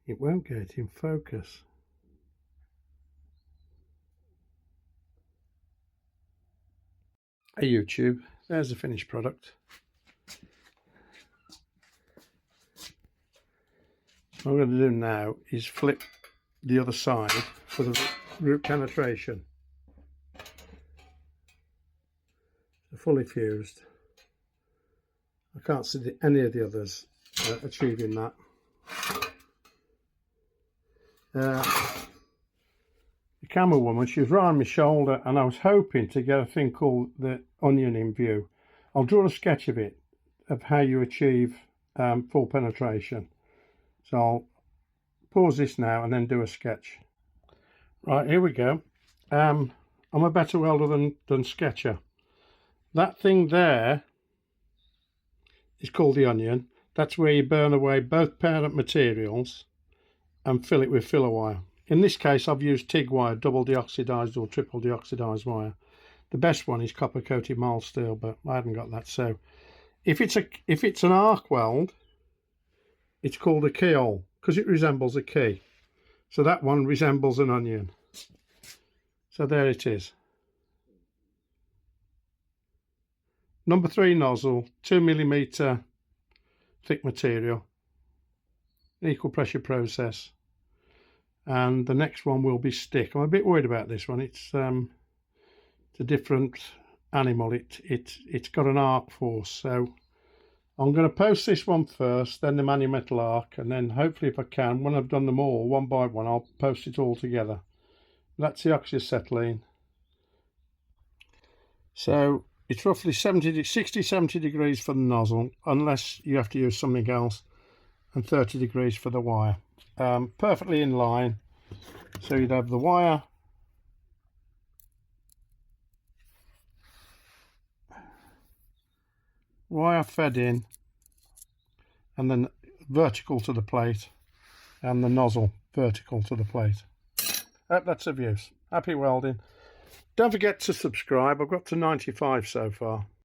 It won't get in focus. Hey YouTube, there's the finished product. What I'm going to do now is flip the other side for the root penetration. They're fully fused. I can't see any of the others achieving that. The camera woman, she was right on my shoulder, and I was hoping to get a thing called the onion in view. I'll draw a sketch of it, of how you achieve full penetration. So I'll pause this now and then do a sketch. Right, here we go. I'm a better welder than sketcher. That thing there is called the onion. That's where you burn away both parent materials and fill it with filler wire. In this case, I've used TIG wire, double deoxidized or triple deoxidized wire. The best one is copper coated mild steel, but I haven't got that. So if it's an arc weld, it's called a keyhole because it resembles a key. So that one resembles an onion. So there it is. Number 3 nozzle, 2mm thick material, equal pressure process. And the next one will be stick. I'm a bit worried about this one. It's a different animal. It's got an arc force, so I'm going to post this one first, then the manumetal arc, and then hopefully, if I can, when I've done them all one by one, I'll post it all together. That's the oxyacetylene. So it's roughly 60-70 degrees for the nozzle, unless you have to use something else, and 30 degrees for the wire. Perfectly in line. So you'd have the wire fed in, and then vertical to the plate, and the nozzle vertical to the plate. Hope that's of use. Happy welding. Don't forget to subscribe. I've got to 95 so far.